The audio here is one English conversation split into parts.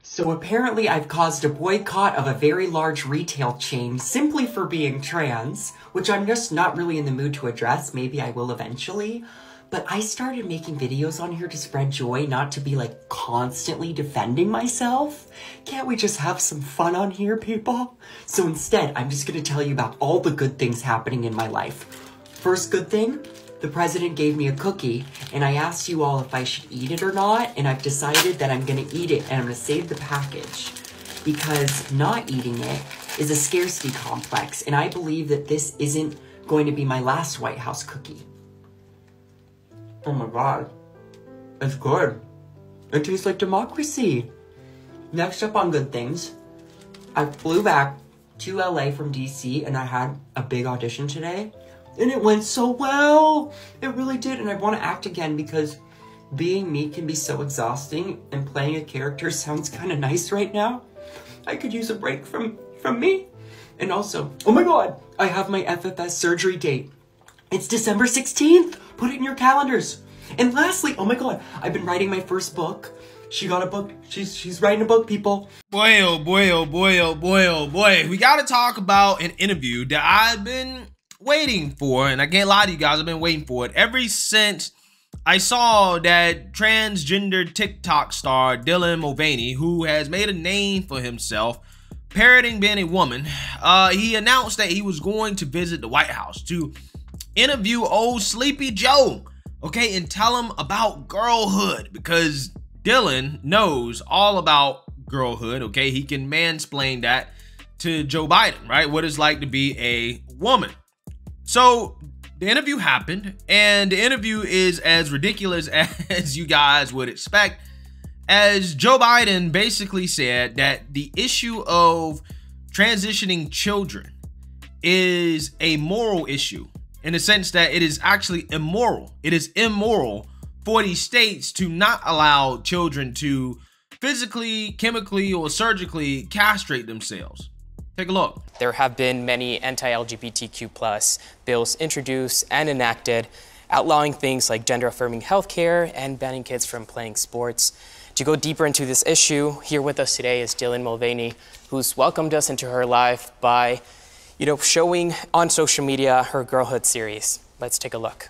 So apparently I've caused a boycott of a very large retail chain simply for being trans, which I'm just not really in the mood to address. Maybe I will eventually. But I started making videos on here to spread joy, not to be like constantly defending myself. Can't we just have some fun on here, people? So instead, I'm just gonna tell you about all the good things happening in my life. First good thing, the president gave me a cookie, and I asked you all if I should eat it or not, and I've decided that I'm gonna eat it, and I'm gonna save the package. Because not eating it is a scarcity complex, and I believe that this isn't going to be my last White House cookie. Oh my god, it's good. It tastes like democracy. Next up on good things, I flew back to LA from DC and I had a big audition today and it went so well. It really did, and I want to act again because being me can be so exhausting and playing a character sounds kind of nice right now. I could use a break from me. And also, oh my god, I have my FFS surgery date. It's December 16th. Put it in your calendars. And lastly, oh my god, I've been writing my first book. She got a book. She's writing a book, people. Boy, oh boy, oh boy, oh boy, oh boy. We got to talk about an interview that I've been waiting for. And I can't lie to you guys, I've been waiting for it ever since I saw that transgender TikTok star Dylan Mulvaney, who has made a name for himself parroting being a woman. He announced that he was going to visit the White House to interview old Sleepy Joe, okay, and tell him about girlhood, because Dylan knows all about girlhood, okay? He can mansplain that to Joe Biden, right? What it's like to be a woman. So the interview happened, and the interview is as ridiculous as you guys would expect, as Joe Biden basically said that the issue of transitioning children is a moral issue, in the sense that it is actually immoral. It is immoral for these states to not allow children to physically, chemically, or surgically castrate themselves. Take a look. There have been many anti-LGBTQ+ bills introduced and enacted, outlawing things like gender-affirming healthcare and banning kids from playing sports. To go deeper into this issue, here with us today is Dylan Mulvaney, who's welcomed us into her life by showing on social media her girlhood series. Let's take a look.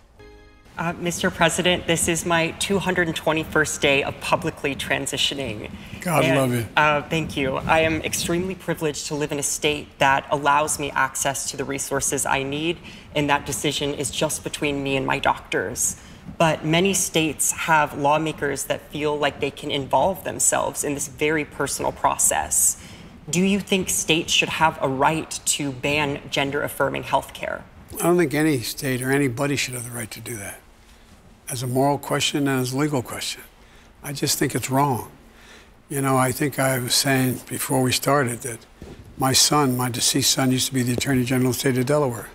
Mr. President, this is my 221st day of publicly transitioning. God love you. Thank you. I am extremely privileged to live in a state that allows me access to the resources I need, and that decision is just between me and my doctors. But many states have lawmakers that feel like they can involve themselves in this very personal process. Do you think states should have a right to ban gender-affirming health care? I don't think any state or anybody should have the right to do that, as a moral question and as a legal question. I just think it's wrong. I think I was saying before we started that my son, my deceased son, used to be the Attorney General of the state of Delaware.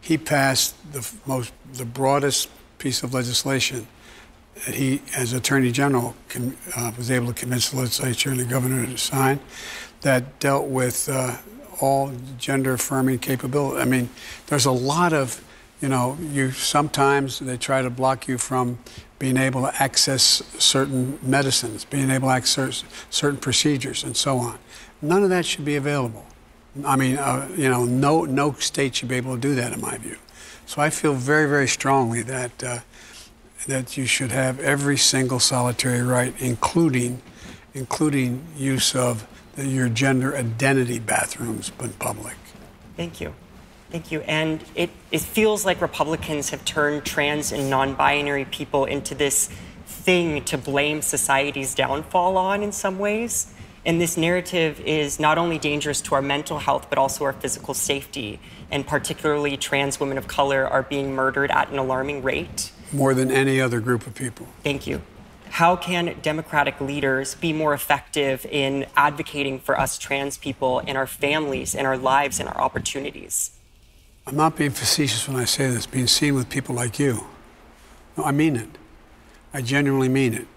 He passed the broadest piece of legislation that he, as Attorney General, was able to convince the legislature and the governor to sign, that dealt with all gender-affirming capability. I mean, there's a lot of, sometimes they try to block you from being able to access certain medicines, being able to access certain procedures, and so on. None of that should be available. I mean, no state should be able to do that, in my view. So I feel very, very strongly that that you should have every single solitary right, including use of your gender identity bathrooms in public. Thank you. Thank you. And it feels like Republicans have turned trans and non-binary people into this thing to blame society's downfall on in some ways. And this narrative is not only dangerous to our mental health, but also our physical safety. And particularly trans women of color are being murdered at an alarming rate. More than any other group of people. Thank you. How can Democratic leaders be more effective in advocating for us trans people and our families and our lives and our opportunities? I'm not being facetious when I say this, being seen with people like you. No, I mean it. I genuinely mean it.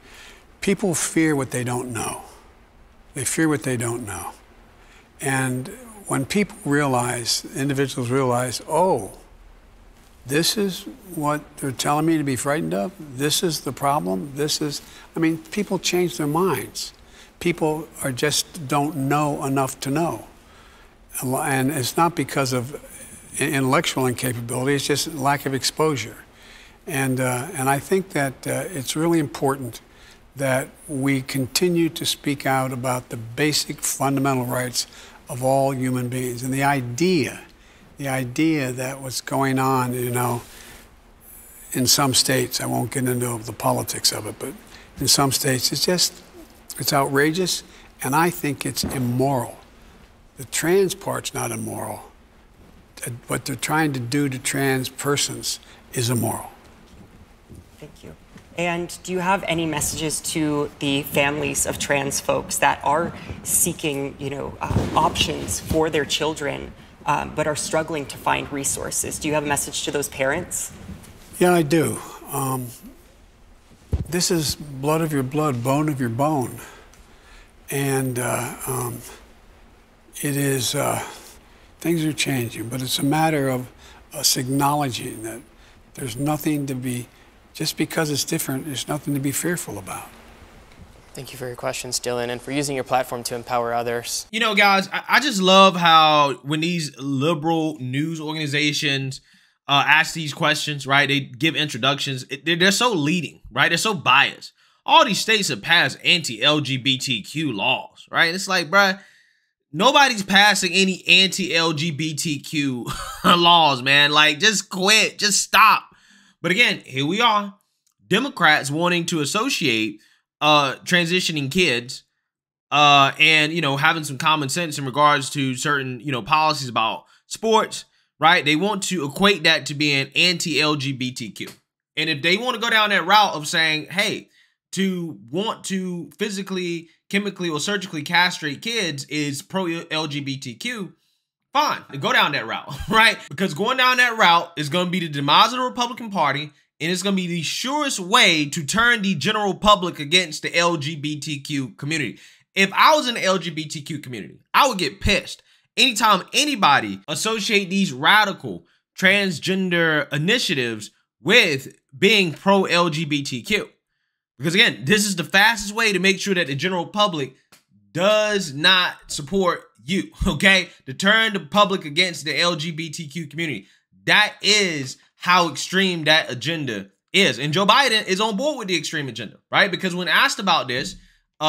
People fear what they don't know. They fear what they don't know. And when people realize, individuals realize, oh, this is what they're telling me to be frightened of, this is the problem, people change their minds. people are just don't know enough to know. And it's not because of intellectual incapability, it's just lack of exposure. And I think that it's really important that we continue to speak out about the basic fundamental rights of all human beings. And the idea that what's going on, you know, in some states, I won't get into the politics of it, but in some states, it's outrageous, and I think it's immoral. The trans part's not immoral. What they're trying to do to trans persons is immoral. Thank you. And do you have any messages to the families of trans folks that are seeking, you know, options for their children, but are struggling to find resources? Do you have a message to those parents? Yeah, I do. This is blood of your blood, bone of your bone. And it is, things are changing, but it's a matter of us acknowledging that there's nothing to be, just because it's different, there's nothing to be fearful about. Thank you for your questions, Dylan, and for using your platform to empower others. You know, guys, I just love how when these liberal news organizations ask these questions, right, they give introductions, they're so leading, right? They're so biased. All these states have passed anti-LGBTQ laws, right? It's like, bruh, nobody's passing any anti-LGBTQ laws, man. Like, just quit, just stop. But again, here we are, Democrats wanting to associate transitioning kids and, you know, having some common sense in regards to certain, you know, policies about sports, right? They want to equate that to being anti-LGBTQ. And if they want to go down that route of saying, hey, to want to physically, chemically, or surgically castrate kids is pro-LGBTQ, fine, go down that route, right? Because going down that route is going to be the demise of the Republican Party, and it's going to be the surest way to turn the general public against the LGBTQ community. If I was in the LGBTQ community, I would get pissed anytime anybody associate these radical transgender initiatives with being pro-LGBTQ. Because again, this is the fastest way to make sure that the general public does not support you, okay? To turn the public against the LGBTQ community. That is how extreme that agenda is. And Joe Biden is on board with the extreme agenda, right? Because when asked about this,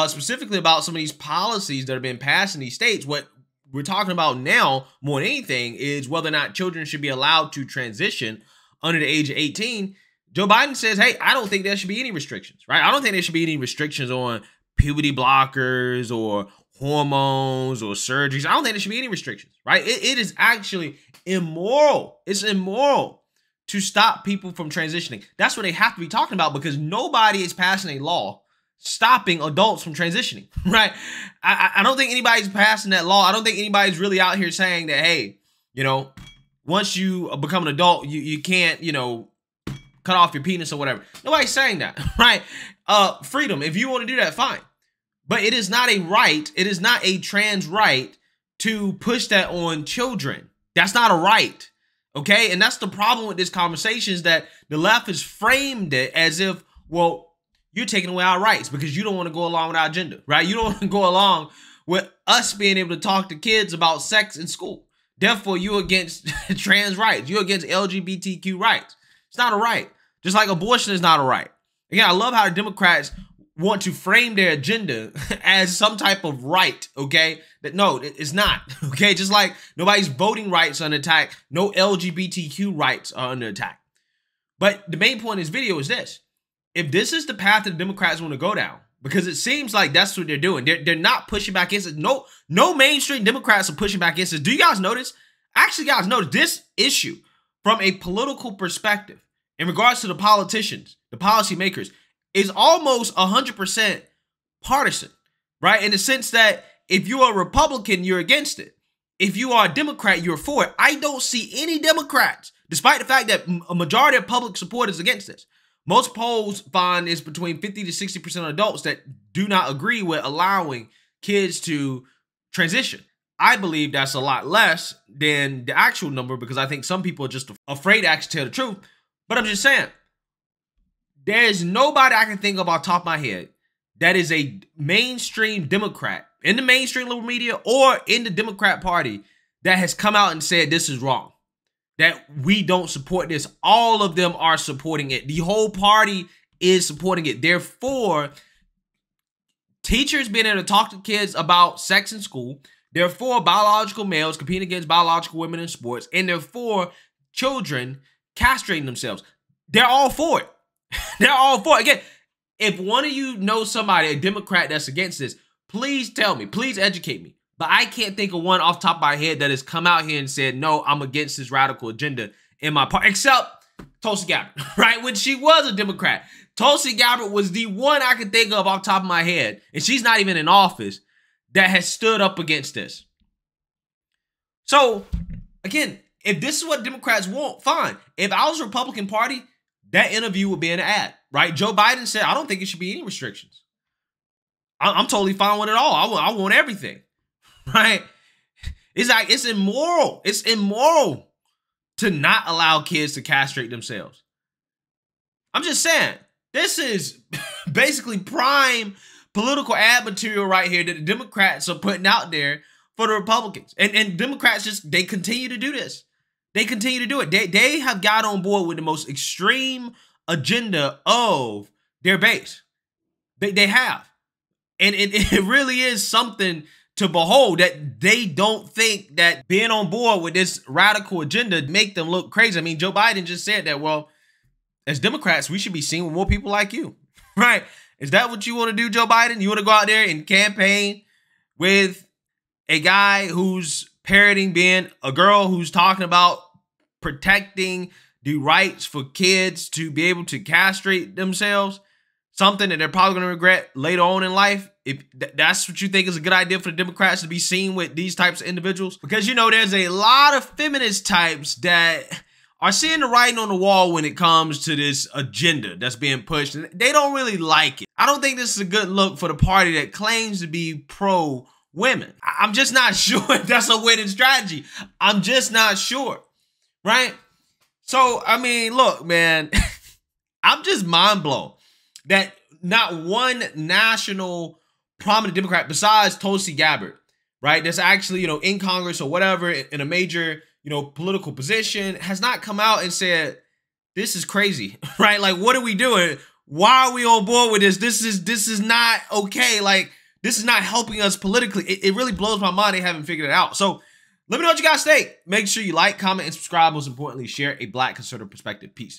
specifically about some of these policies that have been passed in these states, what we're talking about now more than anything is whether or not children should be allowed to transition under the age of 18. Joe Biden says, hey, I don't think there should be any restrictions, right? I don't think there should be any restrictions on puberty blockers or hormones or surgeries. I don't think there should be any restrictions, right? It is actually immoral. It's immoral to stop people from transitioning. That's what they have to be talking about, because nobody is passing a law stopping adults from transitioning, right? I don't think anybody's passing that law. I don't think anybody's really out here saying that, hey, you know, once you become an adult, you can't, you know, cut off your penis or whatever. Nobody's saying that, right? Freedom. If you want to do that, fine. But it is not a right. It is not a trans right to push that on children. That's not a right. Okay? And that's the problem with this conversation, is that the left has framed it as if, well, you're taking away our rights because you don't want to go along with our agenda, right? You don't want to go along with us being able to talk to kids about sex in school. Therefore, you're against trans rights. You're against LGBTQ rights. It's not a right. Just like abortion is not a right. Again, I love how the Democrats want to frame their agenda as some type of right, okay? That no, it's not, okay? Just like nobody's voting rights are under attack, no LGBTQ rights are under attack. But the main point of this video is this. If this is the path that the Democrats want to go down, because it seems like that's what they're doing. They're not pushing back against it. No mainstream Democrats are pushing back against it. Do you guys notice? Actually, guys, notice this issue from a political perspective in regards to the politicians, the policymakers, is almost 100% partisan, right? In the sense that if you are a Republican, you're against it. If you are a Democrat, you're for it. I don't see any Democrats, despite the fact that a majority of public support is against this. Most polls find it's between 50 to 60% of adults that do not agree with allowing kids to transition. I believe that's a lot less than the actual number, because I think some people are just afraid to actually tell the truth. But I'm just saying, there's nobody I can think of off the top of my head that is a mainstream Democrat in the mainstream liberal media or in the Democrat Party that has come out and said this is wrong, that we don't support this. All of them are supporting it. The whole party is supporting it. Therefore, teachers being able to talk to kids about sex in school. Therefore, biological males competing against biological women in sports. And therefore, children castrating themselves. They're all for it. They're all for it. Again, if one of you knows somebody, a Democrat, that's against this, please tell me. Please educate me. But I can't think of one off the top of my head that has come out here and said, no, I'm against this radical agenda in my party, except Tulsi Gabbard, right? When she was a Democrat. Tulsi Gabbard was the one I could think of off the top of my head, and she's not even in office, that has stood up against this. So, again, if this is what Democrats want, fine. If I was a Republican Party, that interview would be an ad, right? Joe Biden said, I don't think it should be any restrictions. I'm totally fine with it all. I want everything, right? It's like, it's immoral. It's immoral to not allow kids to castrate themselves. I'm just saying, this is basically prime political ad material right here that the Democrats are putting out there for the Republicans. And Democrats just, they continue to do this. They continue to do it. They have got on board with the most extreme agenda of their base. They have. And it really is something to behold, that they don't think that being on board with this radical agenda make them look crazy. I mean, Joe Biden just said that, well, as Democrats, we should be seen with more people like you, right? Is that what you want to do, Joe Biden? You want to go out there and campaign with a guy who's parroting being a girl who's talking about protecting the rights for kids to be able to castrate themselves? Something that they're probably going to regret later on in life. If that's what you think is a good idea for the Democrats to be seen with these types of individuals. Because, you know, there's a lot of feminist types that are seeing the writing on the wall when it comes to this agenda that's being pushed. And they don't really like it. I don't think this is a good look for the party that claims to be pro-women. I'm just not sure if that's a winning strategy. I'm just not sure, right? So, I mean, look, man, I'm just mind blown that not one national prominent Democrat besides Tulsi Gabbard, right, that's actually, you know, in Congress or whatever, in a major, you know, political position, has not come out and said, this is crazy, right? Like, what are we doing? Why are we on board with this? This is not okay. Like, this is not helping us politically. It really blows my mind they haven't figured it out. So let me know what you guys think. Make sure you like, comment, and subscribe. Most importantly, share a Black conservative perspective. Peace.